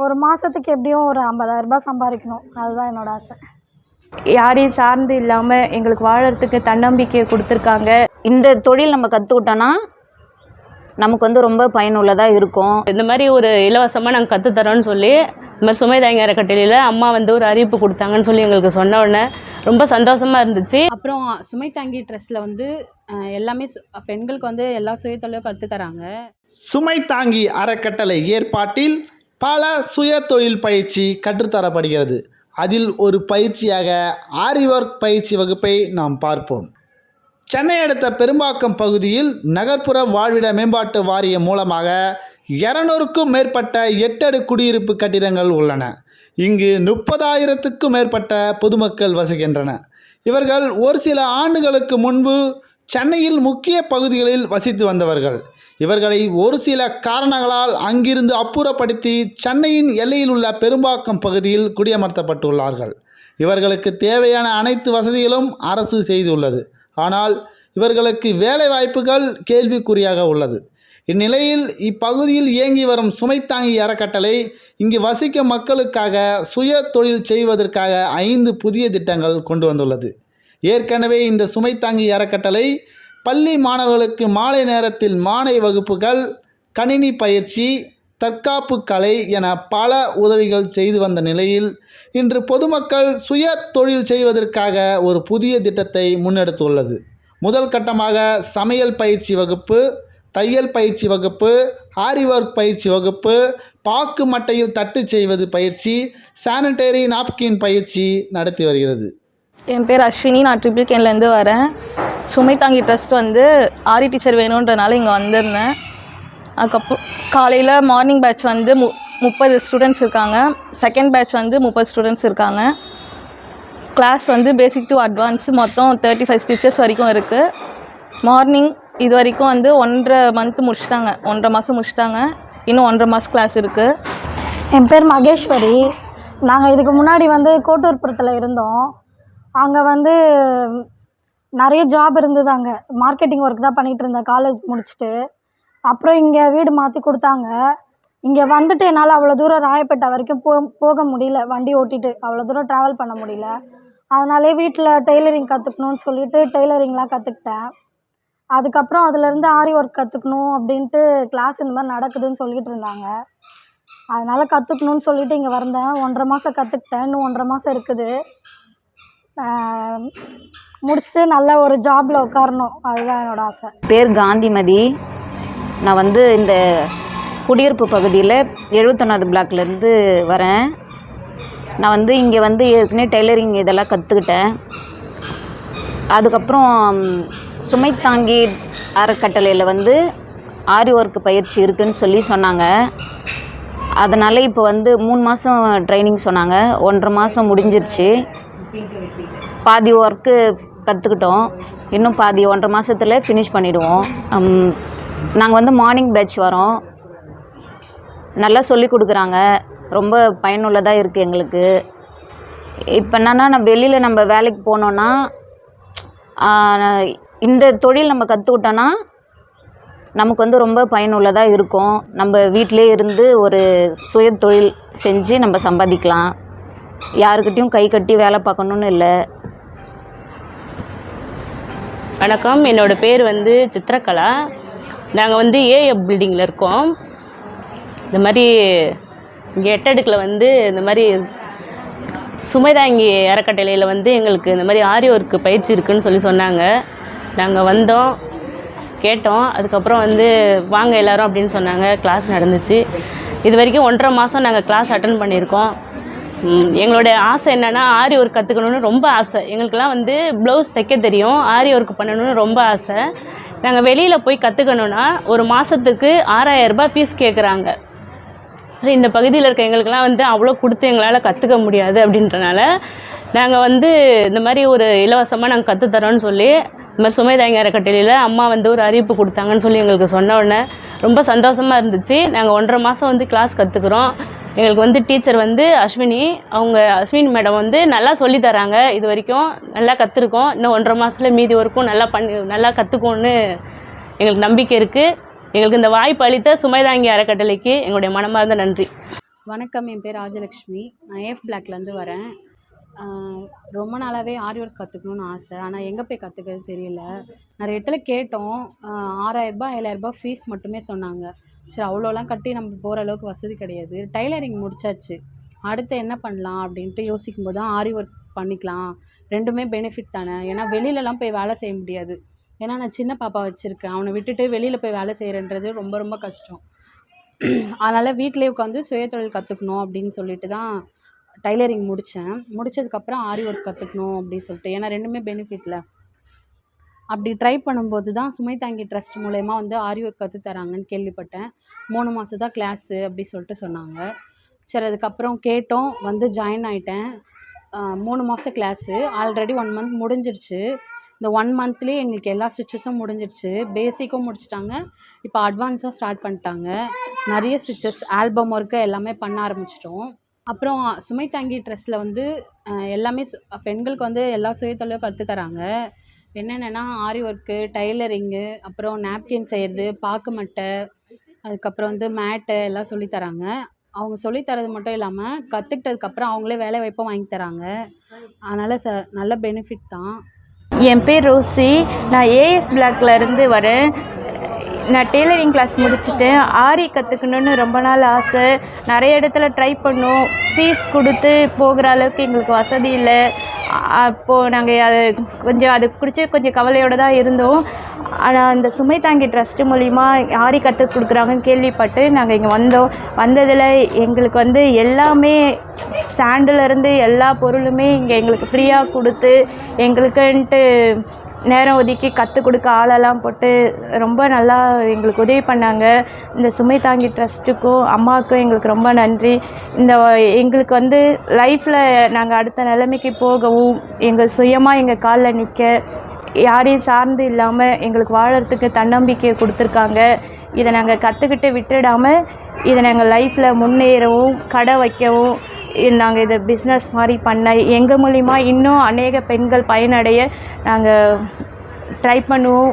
ஒரு மாதத்துக்கு எப்படியும் ஒரு 50,000 ரூபாய் சம்பாதிக்கணும். அதுதான் என்னோட ஆசை. யாரையும் சார்ந்து இல்லாமல் எங்களுக்கு வாழறதுக்கு தன்னம்பிக்கையை கொடுத்துருக்காங்க. இந்த தொழில் நம்ம கற்றுக்கிட்டோன்னா நமக்கு வந்து ரொம்ப பயனுள்ளதாக இருக்கும். இந்த மாதிரி ஒரு இலவசமாக நாங்கள் கற்றுத்தரோன்னு சொல்லி இந்த மாதிரி சுமை தாங்கி அறக்கட்டளையில் அம்மா வந்து ஒரு அறிவிப்பு கொடுத்தாங்கன்னு சொல்லி எங்களுக்கு சொன்ன உடனே ரொம்ப சந்தோஷமாக இருந்துச்சு. அப்புறம் சுமை தாங்கி ட்ரஸ்ட்டில் வந்து எல்லாமே பெண்களுக்கு வந்து எல்லா சுயதொழிலும் கற்றுத்தராங்க. சுமை தாங்கி அறக்கட்டளை ஏற்பாட்டில் பல சுய தொழில் பயிற்சி கற்றுத்தரப்படுகிறது. அதில் ஒரு பயிற்சியாக ஆரி ஒர்க் பயிற்சி வகுப்பை நாம் பார்ப்போம். சென்னை அடுத்த பெரும்பாக்கம் பகுதியில் நகர்ப்புற வாழ்விட மேம்பாட்டு வாரியம் மூலமாக 200க்கும் மேற்பட்ட 8 அடுக்கு குடியிருப்பு கட்டிடங்கள் உள்ளன. இங்கு 30,000க்கும் மேற்பட்ட பொதுமக்கள் வசிக்கின்றன. இவர்கள் ஒரு சில ஆண்டுகளுக்கு முன்பு சென்னையில் முக்கிய பகுதிகளில் வசித்து வந்தவர்கள். இவர்களை ஒரு சில காரணங்களால் அங்கிருந்து அப்புறப்படுத்தி சென்னையின் எல்லையில் உள்ள பெரும்பாக்கம் பகுதியில் குடியமர்த்தப்பட்டுள்ளார்கள். இவர்களுக்கு தேவையான அனைத்து வசதிகளும் அரசு செய்துள்ளது. ஆனால் இவர்களுக்கு வேலை வாய்ப்புகள் கேள்விக்குறியாக உள்ளது. இந்நிலையில் இப்பகுதியில் இயங்கி வரும் சுமை தாங்கி அறக்கட்டளை இங்கு வசிக்கும் மக்களுக்காக சுய தொழில் செய்வதற்காக 5 புதிய திட்டங்கள் கொண்டு வந்துள்ளது. ஏற்கனவே இந்த சுமை தாங்கி அறக்கட்டளை பள்ளி மாணவர்களுக்கு மாலை நேரத்தில் மாலை வகுப்புகள், கணினி பயிற்சி, தற்காப்பு கலை என பல உதவிகள் செய்து வந்த நிலையில் இன்று பொதுமக்கள் சுய தொழில் செய்வதற்காக ஒரு புதிய திட்டத்தை முன்னெடுத்துள்ளது. முதல் கட்டமாக சமையல் பயிற்சி வகுப்பு, தையல் பயிற்சி வகுப்பு, ஆரி ஒர்க் பயிற்சி வகுப்பு, பாக்கு மட்டையில் தட்டு செய்வது பயிற்சி, சானிட்டரி நாப்கின் பயிற்சி நடத்தி வருகிறது. என் பேர் அஸ்வினி. நான் ட்ரிபிள்கேன்லேருந்து வரேன். சுமை தாங்கி ட்ரஸ்ட் வந்து ஆரி டீச்சர் வேணுன்றனால இங்கே வந்திருந்தேன். அதுக்கப்புறம் காலையில் மார்னிங் பேட்ச் வந்து 30 ஸ்டூடெண்ட்ஸ் இருக்காங்க. செகண்ட் பேட்ச் வந்து 30 ஸ்டூடெண்ட்ஸ் இருக்காங்க. கிளாஸ் வந்து பேசிக் டு அட்வான்ஸ் மொத்தம் 35 ஸ்டிச்சஸ் வரைக்கும் இருக்குது. மார்னிங் இது வரைக்கும் வந்து 1.5 மந்த் முடிச்சிட்டாங்க, 1.5 மாதம் முடிச்சிட்டாங்க. இன்னும் 1.5 மாதம் கிளாஸ் இருக்குது. என் பேர் மகேஸ்வரி. நாங்கள் இதுக்கு முன்னாடி வந்து கோட்டூர்புரத்தில் இருந்தோம். அங்கே வந்து நிறைய ஜாப் இருந்தது. அங்கே மார்க்கெட்டிங் ஒர்க் தான் பண்ணிகிட்டு இருந்தேன் காலேஜ் முடிச்சுட்டு. அப்புறம் இங்கே வீடு மாற்றி கொடுத்தாங்க. இங்கே வந்துட்டு என்னால் அவ்வளோ தூரம் ராயப்பேட்டை வரைக்கும் போக முடியல. வண்டி ஓட்டிட்டு அவ்வளோ தூரம் ட்ராவல் பண்ண முடியல. அதனாலே வீட்டில் டெய்லரிங் கற்றுக்கணுன்னு சொல்லிட்டு டெய்லரிங்லாம் கற்றுக்கிட்டேன். அதுக்கப்புறம் அதுலேருந்து ஆரி ஒர்க் கற்றுக்கணும் அப்படின்ட்டு கிளாஸ் இந்த மாதிரி நடக்குதுன்னு சொல்லிகிட்டு இருந்தாங்க. அதனால் கற்றுக்கணுன்னு சொல்லிட்டு இங்கே வந்தேன். 1.5 மாதம் கற்றுக்கிட்டேன். இன்னும் 1.5 மாதம் இருக்குது. முடிச்சுட்டு நல்ல ஒரு ஜாபில் உட்காரணும், அதுதான் என்னோடய ஆசை. பேர் காந்திமதி. நான் வந்து இந்த குடியிருப்பு பகுதியில் 71வது பிளாக்லேருந்து வரேன். நான் வந்து இங்கே வந்து ஏற்கனவே டெய்லரிங் இதெல்லாம் கற்றுக்கிட்டேன். அதுக்கப்புறம் சுமை தாங்கி அறக்கட்டளையில் வந்து ஆரி ஒர்க் பயிற்சி இருக்குதுன்னு சொல்லி சொன்னாங்க. அதனால் இப்போ வந்து 3 மாதம் ட்ரைனிங் சொன்னாங்க. 1.5 மாதம் முடிஞ்சிருச்சு. பாதி ஒர்க்கு கற்றுக்கிட்டோம். இன்னும் பாதி 1.5 மாதத்தில் ஃபினிஷ் பண்ணிவிடுவோம். நாங்கள் வந்து மார்னிங் பேட்ச் வரோம். நல்லா சொல்லி கொடுக்குறாங்க. ரொம்ப பயனுள்ளதாக இருக்குது எங்களுக்கு. இப்போ என்னென்னா நம்ம வேலைக்கு போனோன்னா இந்த தொழில் நம்ம கற்றுக்கிட்டோன்னா நமக்கு வந்து ரொம்ப பயனுள்ளதாக இருக்கும். நம்ம வீட்டிலே இருந்து ஒரு சுய தொழில் செஞ்சு நம்ம சம்பாதிக்கலாம். யாருக்கிட்டையும் கை கட்டி வேலை பார்க்கணுன்னு இல்லை. வணக்கம், என்னோடய பேர் வந்து சித்திரகலா. நாங்கள் வந்து ஏஎஃப் பில்டிங்கில் இருக்கோம். இந்த மாதிரி இங்கே 8 அடுக்கில் வந்து இந்த மாதிரி சுமை தாங்கி அறக்கட்டளையில் வந்து எங்களுக்கு இந்த மாதிரி ஆரி ஒர்க்கு பயிற்சி இருக்குதுன்னு சொல்லி சொன்னாங்க. நாங்கள் வந்தோம், கேட்டோம். அதுக்கப்புறம் வந்து வாங்க எல்லோரும் அப்படின்னு சொன்னாங்க. கிளாஸ் நடந்துச்சு. இது வரைக்கும் 1.5 மாதம் நாங்கள் கிளாஸ் அட்டன் பண்ணியிருக்கோம். எங்களுடைய ஆசை என்னென்னா ஆரி ஒர்க் கற்றுக்கணுன்னு ரொம்ப ஆசை. எங்களுக்கெல்லாம் வந்து ப்ளவுஸ் தைக்க தெரியும், ஆரி ஒர்க் பண்ணணுன்னு ரொம்ப ஆசை. நாங்கள் வெளியில் போய் கற்றுக்கணுன்னா ஒரு மாதத்துக்கு 6,000 ரூபாய் ஃபீஸ் கேட்குறாங்க. இந்த பகுதியில் இருக்க எங்களுக்கெல்லாம் வந்து அவ்வளோ கொடுத்து எங்களால் கற்றுக்க முடியாது. அப்படின்றனால நாங்கள் வந்து இந்த மாதிரி ஒரு இலவசமாக நாங்கள் கற்றுத்தரோன்னு சொல்லி இந்த மாதிரி சுமை தாங்கி அறக்கட்டளையில் அம்மா வந்து ஒரு அறிவிப்பு கொடுத்தாங்கன்னு சொல்லி எங்களுக்கு சொன்ன உடனே ரொம்ப சந்தோஷமாக இருந்துச்சு. நாங்கள் 1.5 மாதம் வந்து கிளாஸ் கற்றுக்குறோம். எங்களுக்கு வந்து டீச்சர் வந்து அஸ்வினி அஸ்வினி மேடம் வந்து நல்லா சொல்லித்தராங்க. இது வரைக்கும் நல்லா கற்றுருக்கோம். இன்னும் 1.5 மாதத்தில் மீதி வரைக்கும் நல்லா கற்றுக்கோன்னு எங்களுக்கு நம்பிக்கை இருக்குது. எங்களுக்கு இந்த வாய்ப்பு அளித்த சுமை தாங்கி அறக்கட்டளைக்கு எங்களுடைய மனமார்ந்த நன்றி. வணக்கம், என் பேர் ராஜலக்ஷ்மி. நான் ஏஎஃப் பிளாக்லேருந்து வரேன். ரொம்ப நாளாகவே ஆரி ஒர்க் கற்றுக்கணுன்னு ஆசை. ஆனால் எங்கே போய் கற்றுக்கிறது தெரியல. நிறைய இடத்துல கேட்டோம். 6000 7000 ஃபீஸ் மட்டுமே சொன்னாங்க. சரி, அவ்வளோலாம் கட்டி நம்ம போகிற அளவுக்கு வசதி கிடையாது. டைலரிங் முடிச்சாச்சு. அடுத்து என்ன பண்ணலாம் அப்படின்ட்டு யோசிக்கும்போது தான் ஆரி ஒர்க் பண்ணிக்கலாம். ரெண்டுமே பெனிஃபிட் தானே. ஏன்னா வெளியிலலாம் போய் வேலை செய்ய முடியாது. ஏன்னா நான் சின்ன பாப்பா வச்சுருக்கேன். அவனை விட்டுட்டு வெளியில் போய் வேலை செய்கிறன்றது ரொம்ப ரொம்ப கஷ்டம். அதனால் வீட்டிலே உட்காந்து சுயதொழில் கற்றுக்கணும் அப்படின்னு சொல்லிட்டு தான் டைலரிங் முடித்தேன். முடித்ததுக்கப்புறம் ஆரி ஒர்க் கற்றுக்கணும் அப்படின்னு சொல்லிட்டு, ஏன்னா ரெண்டுமே பெனிஃபிட்டில் அப்படி ட்ரை பண்ணும்போது தான் சுமை தாங்கி ட்ரஸ்ட் மூலயமா வந்து ஆரி ஒர்க் கற்றுத் தராங்கன்னு கேள்விப்பட்டேன். 3 மாதம் தான் கிளாஸு அப்படி சொல்லிட்டு சொன்னாங்க. சரி, அதுக்கப்புறம் கேட்டோம், வந்து ஜாயின் ஆகிட்டேன். 3 மாதம் கிளாஸு. ஆல்ரெடி 1 மந்த் முடிஞ்சிருச்சு. இந்த 1 மந்த்லேயே எங்களுக்கு எல்லா ஸ்டிச்சஸும் முடிஞ்சிருச்சு. பேசிக்கும் முடிச்சிட்டாங்க. இப்போ அட்வான்ஸும் ஸ்டார்ட் பண்ணிட்டாங்க. நிறைய ஸ்டிச்சஸ், ஆல்பம் ஒர்க்கு எல்லாமே பண்ண ஆரம்பிச்சிட்டோம். அப்புறம் சுமை தாங்கி ட்ரெஸ்ஸில் வந்து எல்லாமே பெண்களுக்கு வந்து எல்லா சுயதொழிலும் கற்றுத் தராங்க. என்னென்னா ஆரி ஒர்க்கு, டைலரிங்கு, அப்புறம் நாப்கின் செய்கிறது, பாக்கு மட்டை, அதுக்கப்புறம் வந்து மேட்டு எல்லாம் சொல்லித் தராங்க. அவங்க சொல்லித் தரது மட்டும் இல்லாமல் கற்றுக்கிட்டதுக்கப்புறம் அவங்களே வேலை வாய்ப்பும் வாங்கி தராங்க. அதனால் நல்ல பெனிஃபிட் தான். என் பேர் ரோசி. நான் ஏஎஃப் பிளாக்லேருந்து வரேன். நான் டெய்லரிங் கிளாஸ் முடிச்சுட்டேன். ஆரி கற்றுக்கணுன்னு ரொம்ப நாள் ஆசை. நிறைய இடத்துல ட்ரை பண்ணோம். ஃபீஸ் கொடுத்து போகிற அளவுக்கு எங்களுக்கு வசதி இல்லை. அப்போது நாங்கள் அது குறித்து கொஞ்சம் கவலையோடு தான் இருந்தோம். ஆனால் அந்த சுமை தாங்கி ட்ரஸ்ட்டு மூலிமா ஆரி கற்றுக் கொடுக்குறாங்கன்னு கேள்விப்பட்டு நாங்கள் இங்கே வந்தோம். வந்ததில் எங்களுக்கு வந்து எல்லாமே சாண்டிலேருந்து எல்லா பொருளுமே இங்கே எங்களுக்கு ஃப்ரீயாக கொடுத்து எங்களுக்குன்ட்டு நேரம் ஒதுக்கி கற்றுக் கொடுக்க ஆளெல்லாம் போட்டு ரொம்ப நல்லா எங்களுக்கு உதவி பண்ணாங்க. இந்த சுமை தாங்கி ட்ரஸ்ட்டுக்கும் அம்மாவுக்கும் எங்களுக்கு ரொம்ப நன்றி. எங்களுக்கு வந்து லைஃப்பில் நாங்கள் அடுத்த நிலைமைக்கு போகவும், எங்கள் சுயமாக எங்கள் காலில் நிற்க, யாரையும் சார்ந்து இல்லாமல் எங்களுக்கு வாழறதுக்கு தன்னம்பிக்கையை கொடுத்துருக்காங்க. இதை நாங்கள் கற்றுக்கிட்டு விட்டுடாமல் இதை நாங்கள் லைஃப்பில் முன்னேறவும், கடை வைக்கவும், நாங்கள் இதை பிஸ்னஸ் மாதிரி பண்ண எங்கள் மூலிமா இன்னும் அநேக பெண்கள் பயனடைய நாங்கள் ட்ரை பண்ணுவோம்.